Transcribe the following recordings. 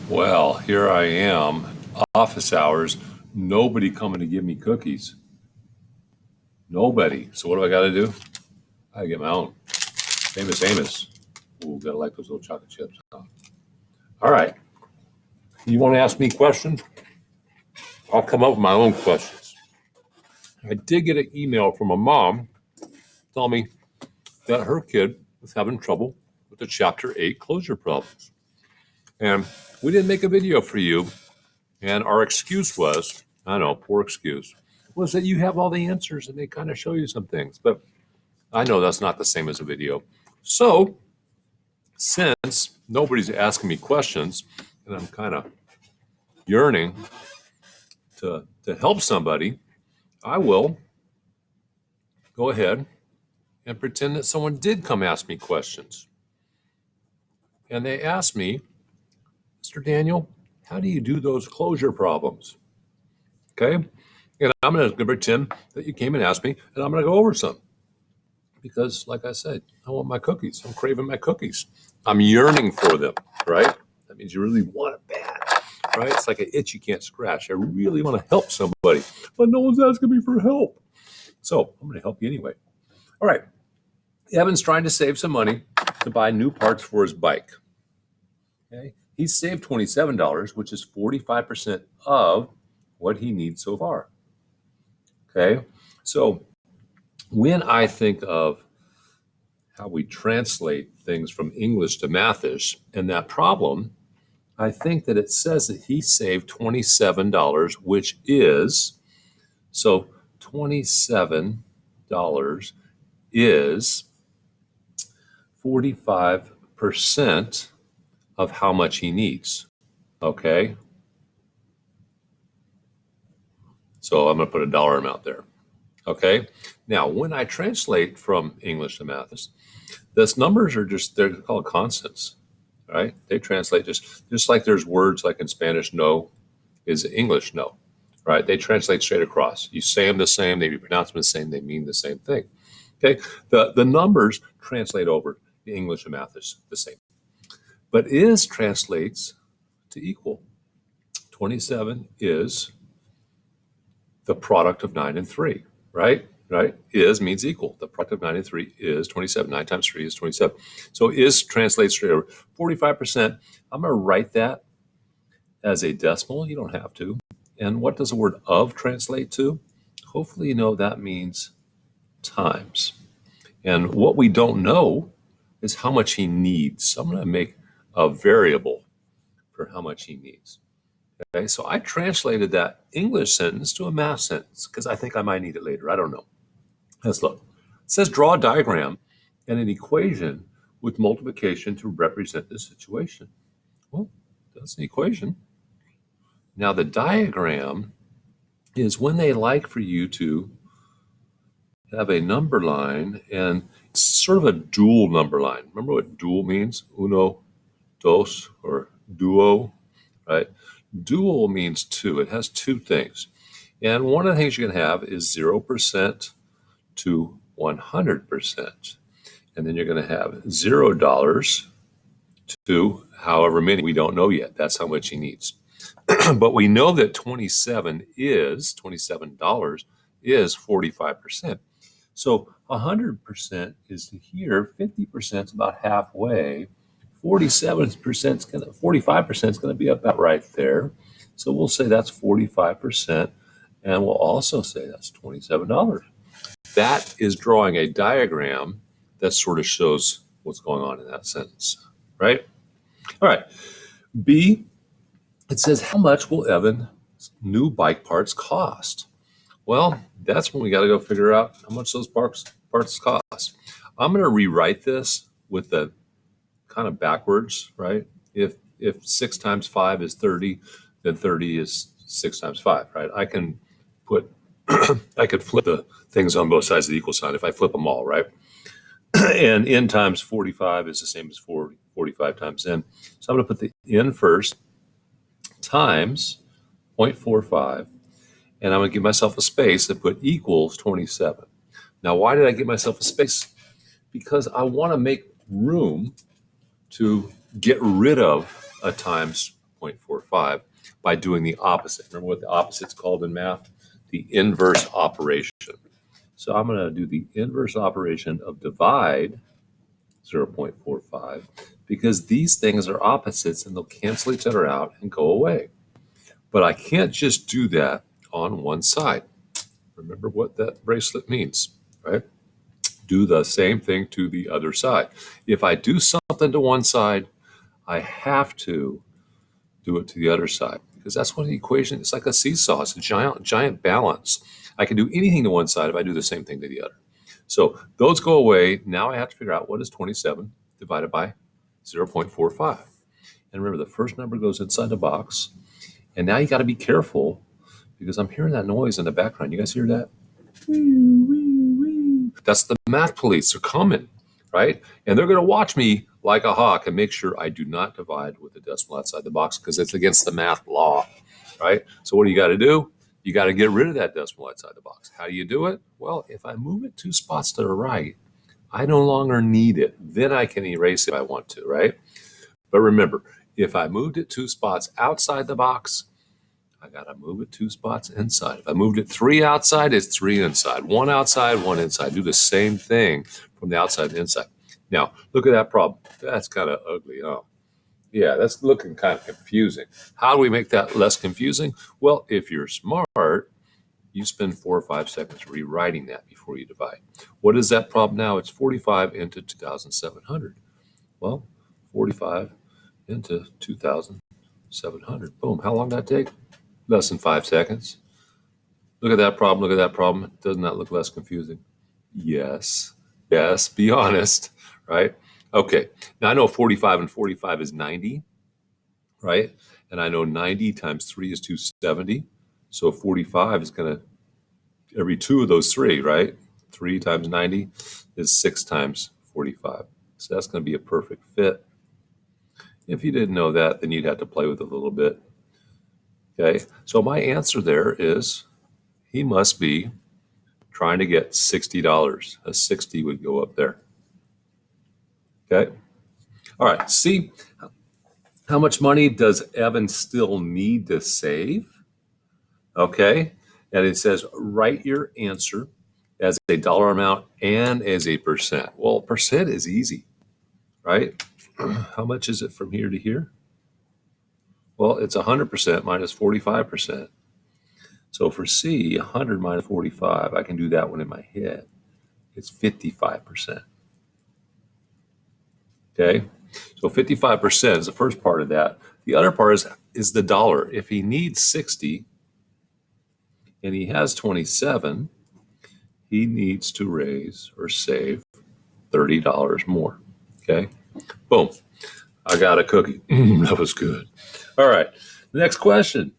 Well, here I am, office hours, nobody coming to give me cookies. Nobody. So what do I got to do? I get my own. Famous Amos. Ooh, gotta like those little chocolate chips. All right. You want to ask me questions? I'll come up with my own questions. I did get an email from a mom telling me that her kid was having trouble with the Chapter 8 closure problems. And we didn't make a video for you. And our excuse was, I know, poor excuse, was that you have all the answers and they kind of show you some things. But I know that's not the same as a video. So since nobody's asking me questions and I'm kind of yearning to help somebody, I will go ahead and pretend that someone did come ask me questions. And they asked me, Mr. Daniel, how do you do those closure problems? Okay. And I'm going to pretend that you came and asked me, and I'm going to go over some. Because, like I said, I want my cookies. I'm craving my cookies. I'm yearning for them, right? That means you really want it bad, right? It's like an itch you can't scratch. I really want to help somebody, but no one's asking me for help. So I'm going to help you anyway. All right. Evan's trying to save some money to buy new parts for his bike. Okay. He's saved $27, which is 45% of what he needs so far. Okay. So when I think of how we translate things from English to Mathish and that problem, I think that it says that he saved $27, which is, so $27 is 45% of how much he needs. Okay. So I'm going to put a dollar amount there. Okay. Now, when I translate from English to Mathish, those numbers are they're called constants, right? They translate just like there's words like in Spanish, no is English, no, right? They translate straight across. You say them the same, they pronounce them the same, they mean the same thing. Okay. The numbers translate over to English and Mathish the same. But is translates to equal. 27 is the product of 9 and 3, right? Right? Is means equal. The product of 9 and 3 is 27. 9 times 3 is 27. So is translates straight over. 45%, I'm going to write that as a decimal. You don't have to. And what does the word of translate to? Hopefully you know that means times. And what we don't know is how much he needs. So I'm going to make a variable for how much he needs. Okay, so I translated that English sentence to a math sentence because I think I might need it later. I don't know. Let's look. It says draw a diagram and an equation with multiplication to represent the situation. Well, that's an equation. Now the diagram is when they like for you to have a number line, and it's sort of a dual number line. Remember what dual means? Uno, dos, or duo, right? Dual means two. It has two things. And one of the things you can have is 0% to 100%. And then you're going to have $0 to however many, we don't know yet. That's how much he needs. But we know that $27 is 45%. So 100% is here, 50% is about halfway. 45% is going to be about right there. So we'll say that's 45%, and we'll also say that's $27. That is drawing a diagram that sort of shows what's going on in that sentence, right? All right. B, it says, how much will Evan's new bike parts cost? Well, that's when we got to go figure out how much those parts cost. I'm going to rewrite this with the kind of backwards, right? If 6 times 5 is 30, then 30 is 6 times 5, right? I can put, I could flip the things on both sides of the equal sign if I flip them all, right? And n times 45 is the same as 45 times n. So I'm going to put the n first times 0.45, and I'm going to give myself a space and put equals 27. Now, why did I give myself a space? Because I want to make room to get rid of a times 0.45 by doing the opposite. Remember what the opposite's called in math? The inverse operation. So I'm going to do the inverse operation of divide 0.45 because these things are opposites and they'll cancel each other out and go away. But I can't just do that on one side. Remember what that bracelet means, right? Do the same thing to the other side. If I do something to one side, I have to do it to the other side because that's what the equation, it's like a seesaw. It's a giant balance. I can do anything to one side if I do the same thing to the other. So those go away. Now I have to figure out what is 27 divided by 0.45. And remember, the first number goes inside the box. And now you got to be careful because I'm hearing that noise in the background. You guys hear that? That's the math police. They're coming, right? And they're going to watch me like a hawk and make sure I do not divide with the decimal outside the box because it's against the math law, right? So what do you got to do? You got to get rid of that decimal outside the box. How do you do it? Well, if I move it 2 spots to the right, I no longer need it. Then I can erase it if I want to, right? But remember, if I moved it 2 spots outside the box, I got to move it 2 spots inside. If I moved it 3 outside, it's 3 inside. 1 outside, 1 inside. Do the same thing from the outside to inside. Now, look at that problem. That's kind of ugly, huh? Yeah, that's looking kind of confusing. How do we make that less confusing? Well, if you're smart, you spend 4 or 5 seconds rewriting that before you divide. What is that problem now? It's 45 into 2,700. Well, 45 into 2,700. Boom. How long did that take? Less than 5 seconds. Look at that problem. Look at that problem. Doesn't that look less confusing? Yes. Yes. Be honest, right? Okay. Now I know 45 and 45 is 90, right? And I know 90 times 3 is 270. So 45 is going to, every 2 of those 3, right? 3 times 90 is 6 times 45. So that's going to be a perfect fit. If you didn't know that, then you'd have to play with it a little bit. Okay. So my answer there is he must be trying to get $60. A 60 would go up there. Okay. All right. See, how much money does Evan still need to save? Okay. And it says write your answer as a dollar amount and as a percent. Well, percent is easy, right? How much is it from here to here? Well, it's 100% minus 45%. So for C, 100 minus 45, I can do that one in my head. It's 55%. Okay, so 55% is the first part of that. The other part is the dollar. If he needs 60 and he has 27, he needs to raise or save $30 more. Okay, boom. I got a cookie. That was good. All right, the next question,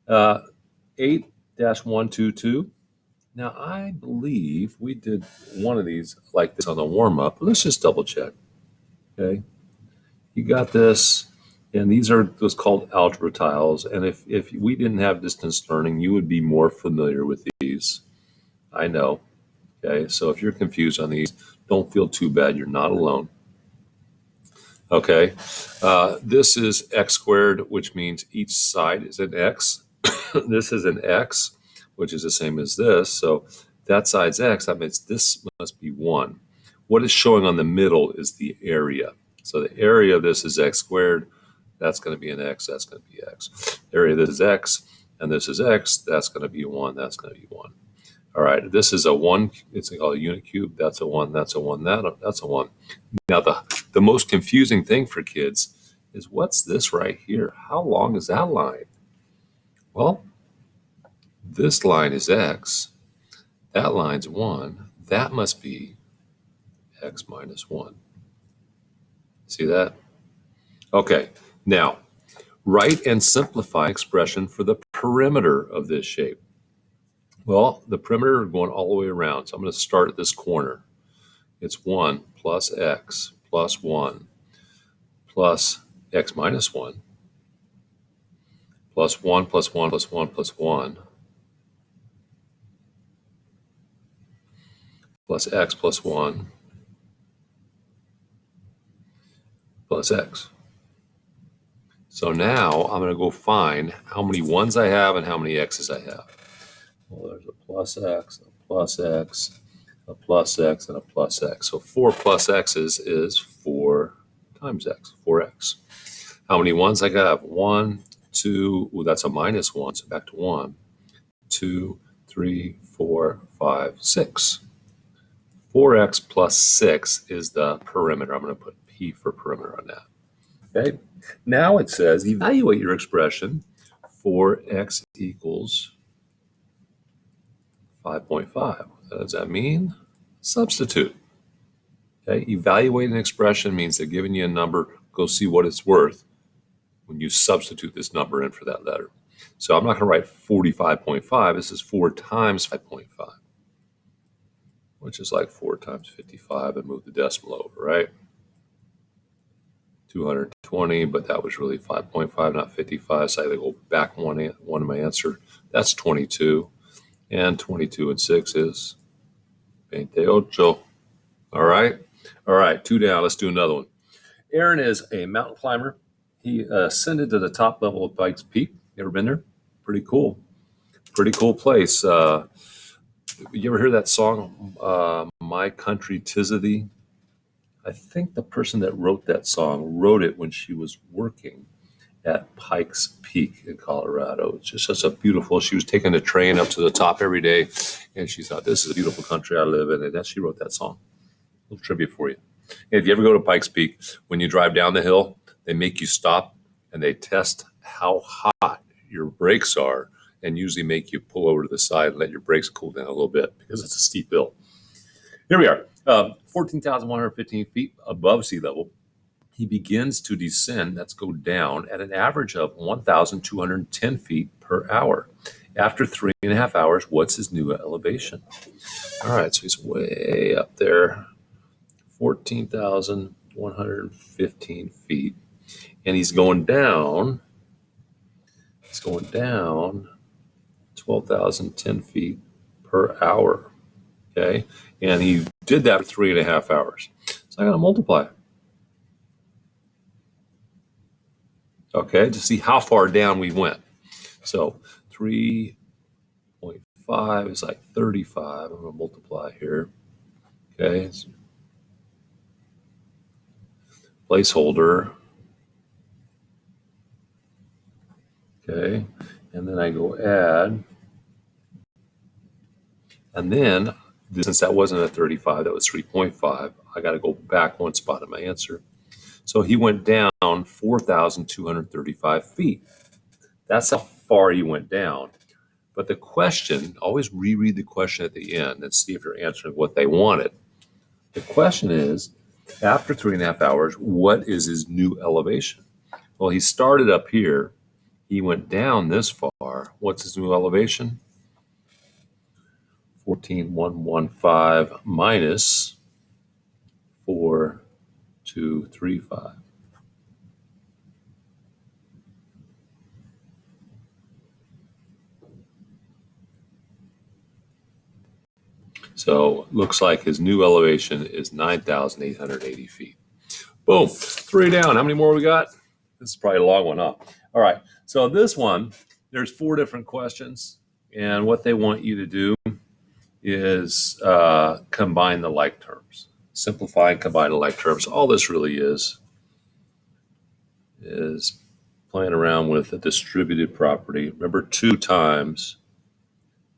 8-122. Now, I believe we did one of these like this on the warm-up. Let's just double check. Okay, you got this, and these are what's called algebra tiles. And if we didn't have distance learning, you would be more familiar with these. I know. Okay, so if you're confused on these, don't feel too bad. You're not alone. Okay, this is x squared, which means each side is an x. This is an x, which is the same as this. So that side's x. That means this must be 1. What is showing on the middle is the area. So the area of this is x squared. That's going to be an x. That's going to be x. Area of this is x, and this is x. That's going to be 1. That's going to be 1. All right. This is a 1. It's called a unit cube. That's a 1. That's a 1. That's a 1. Now the most confusing thing for kids is what's this right here? How long is that line? Well, this line is x. That line's 1. That must be x minus 1. See that? Okay, now write and simplify expression for the perimeter of this shape. Well, the perimeter is going all the way around, so I'm going to start at this corner. It's 1 plus x plus 1 plus x minus 1 plus 1 plus 1 plus 1 plus 1 plus x plus 1 plus x. So now I'm going to go find how many 1s I have and how many x's I have. Well, there's a plus x, a plus x, a plus x, and a plus x. So 4 plus x's is 4 times x, 4x. How many 1s I got? 1, 2, ooh, that's a minus 1, so back to 1, 2, 3, 4, 5, 6. 4x plus 6 is the perimeter. I'm going to put P for perimeter on that. Okay. Now it says evaluate your expression. 4x equals 5.5. What does that mean? Substitute. Okay. Evaluate an expression means they're giving you a number. Go see what it's worth when you substitute this number in for that letter. So I'm not going to write 45.5. This is 4 times 5.5, which is like 4 times 55 and move the decimal over, right? 220, but that was really 5.5, not 55. So I go back one of my answer. That's 22. And 22 and 6 is 28. All right. All right. 2 down. Let's do another one. Aaron is a mountain climber. He ascended to the top level of Pikes Peak. You ever been there? Pretty cool. Pretty cool place. You ever hear that song, My Country 'Tis of Thee? I think the person that wrote that song wrote it when she was working at Pikes Peak in Colorado. It's just such a beautiful, she was taking the train up to the top every day, and she thought, this is a beautiful country I live in, and then she wrote that song. A little trivia for you. And if you ever go to Pikes Peak, when you drive down the hill, they make you stop, and they test how hot your brakes are, and usually make you pull over to the side and let your brakes cool down a little bit, because it's a steep hill. Here we are, 14,115 feet above sea level. He begins to descend, that's go down, at an average of 1,210 feet per hour. After 3.5 hours, what's his new elevation? All right, so he's way up there, 14,115 feet. And he's going down 12,010 feet per hour. Okay, and he did that for 3.5 hours. So I got to multiply. Okay, to see how far down we went. So 3.5 is like 35. I'm going to multiply here. Okay, placeholder. Okay, and then I go add. And then, since that wasn't a 35, that was 3.5, I got to go back one spot in my answer. So he went down 4,235 feet. That's how far he went down. But the question, always reread the question at the end and see if you're answering what they wanted. The question is, after 3.5 hours, what is his new elevation? Well, he started up here. He went down this far. What's his new elevation? 14,115 minus 4,235. So looks like his new elevation is 9,880 feet. Boom, 3 down. How many more we got? This is probably a long one, huh? All right, so this one, there's 4 different questions, and what they want you to do is combine the like terms. Simplify and combine the like terms. All this really is playing around with a distributed property. Remember, 2 times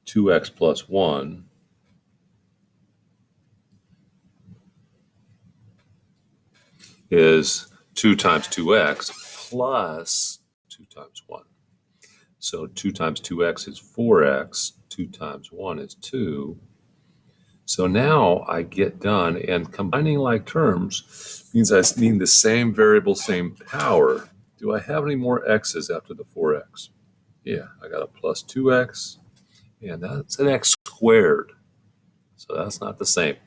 2x plus 1 is 2 times 2x plus 2 times 1. So 2 times 2x is 4x, 2 times 1 is 2. So now I get done, and combining like terms means I need the same variable, same power. Do I have any more x's after the 4x? Yeah, I got a plus 2x, and that's an x squared. So that's not the same,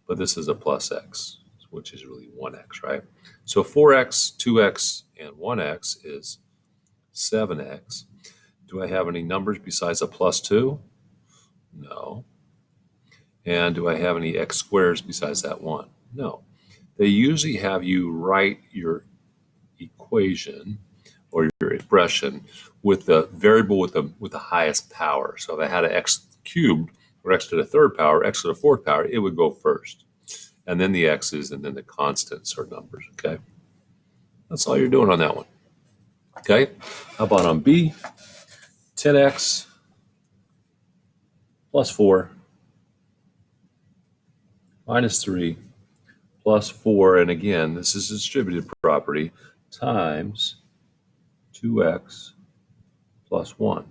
but this is a plus x, which is really 1x, right? So 4x, 2x, and 1x is 7x. Do I have any numbers besides a plus 2? No. And do I have any x squares besides that 1? No. They usually have you write your equation or your expression with the variable with the highest power. So if I had an x cubed or x to the third power, x to the fourth power, it would go first. And then the x's and then the constants or numbers, okay? That's all you're doing on that one, okay? How about on B? 10x plus 4 minus 3 plus 4, and again, this is a distributed property, times 2x plus 1.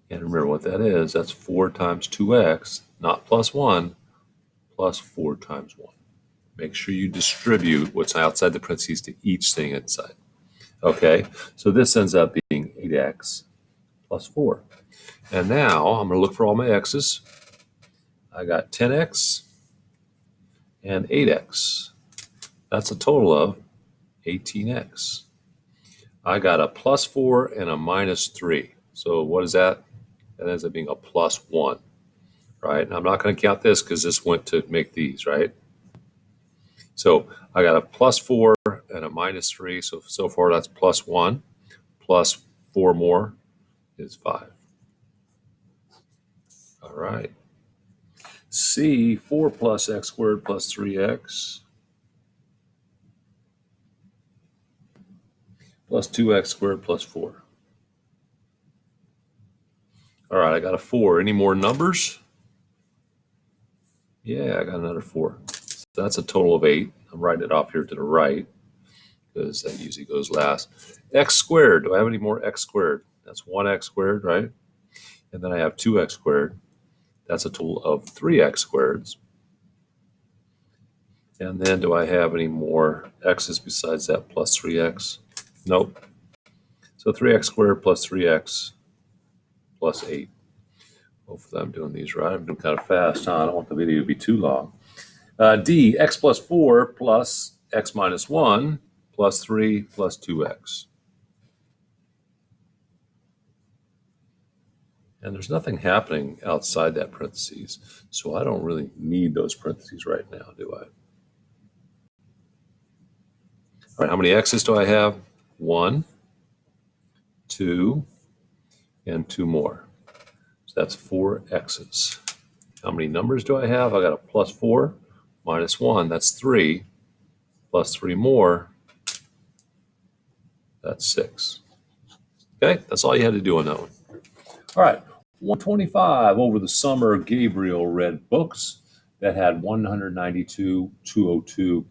And remember what that is. That's 4 times 2x, not plus 1, plus 4 times 1. Make sure you distribute what's outside the parentheses to each thing inside. Okay, so this ends up being 8x plus 4. And now I'm going to look for all my x's. I got 10x and 8x. That's a total of 18x. I got a plus 4 and a minus 3. So what is that? That ends up being a plus 1, right? And I'm not going to count this because this went to make these, right? So I got a plus 4 and a minus 3. So far that's plus 1. Plus 4 more is 5. All right. C, 4 plus x squared plus 3x plus 2x squared plus 4. All right, I got a 4. Any more numbers? Yeah, I got another 4. So that's a total of 8. I'm writing it off here to the right because that usually goes last. X squared. Do I have any more x squared? That's 1x squared, right? And then I have 2x squared. That's a total of 3x squareds. And then do I have any more x's besides that plus 3x? Nope. So 3x squared plus 3x plus 8. Hopefully I'm doing these right. I'm doing kind of fast, huh? I don't want the video to be too long. D, x plus 4 plus x minus 1 plus 3 plus 2x. And there's nothing happening outside that parentheses, so I don't really need those parentheses right now, do I? All right, how many x's do I have? 1, 2, and 2 more. So that's 4 x's. How many numbers do I have? I got a plus 4 minus 1, that's 3, plus 3 more, that's 6. Okay, that's all you had to do on that one. All right, 125. Over the summer, Gabriel read books that had 192, 202,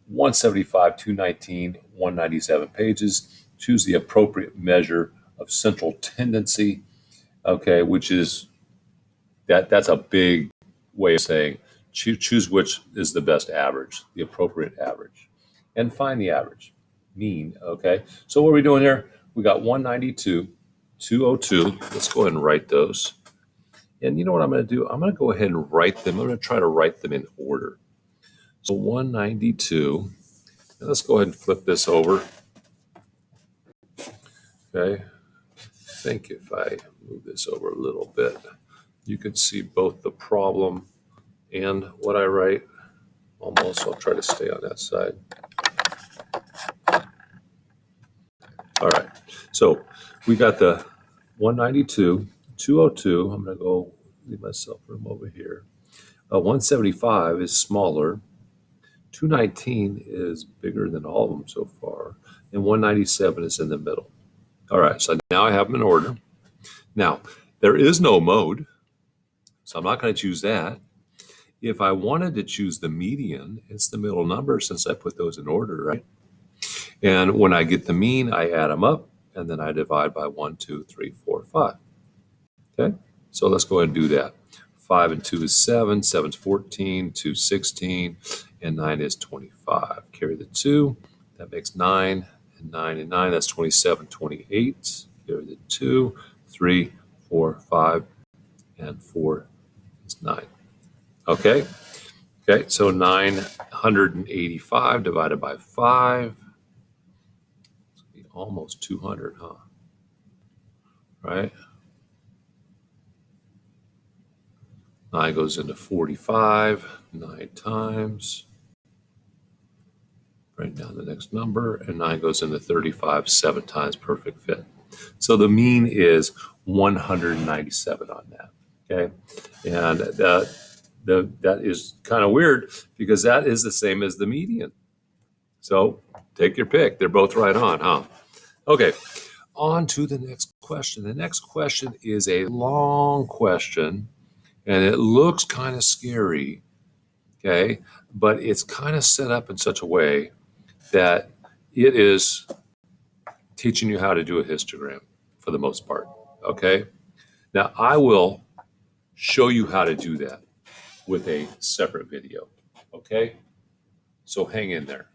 175, 219, 197 pages. Choose the appropriate measure of central tendency, okay, which is, that's a big way of saying choose which is the best average, the appropriate average, and find the average, mean, okay? So what are we doing here? We got 192, 202. Let's go ahead and write those. And you know what I'm going to do? I'm going to go ahead and write them. I'm going to try to write them in order. So 192. And let's go ahead and flip this over. Okay. I think if I move this over a little bit, you can see both the problem and what I write. Almost. I'll try to stay on that side. All right. So we got the 192, 202. I'm going to go leave myself room over here. 175 is smaller. 219 is bigger than all of them so far. And 197 is in the middle. All right. So now I have them in order. Now, there is no mode, so I'm not going to choose that. If I wanted to choose the median, it's the middle number since I put those in order, right? And when I get the mean, I add them up, and then I divide by 1, 2, 3, 4, 5. Okay, so let's go ahead and do that. 5 and 2 is 7, 7 is 14, 2 is 16, and 9 is 25. Carry the 2, that makes 9, and 9 and 9, that's 27, 28. Carry the 2, 3, 4, 5, and 4 is 9. Okay, so 985 divided by 5. It's gonna be almost 200, huh? Right? 9 goes into 45, 9 times. Write down the next number, and 9 goes into 35 7 times, perfect fit. So the mean is 197 on that. Okay, and that is kind of weird because that is the same as the median. So take your pick. They're both right on, huh? Okay, on to the next question. The next question is a long question, and it looks kind of scary. Okay, but it's kind of set up in such a way that it is teaching you how to do a histogram for the most part. Okay, now I will show you how to do that with a separate video. Okay, so hang in there.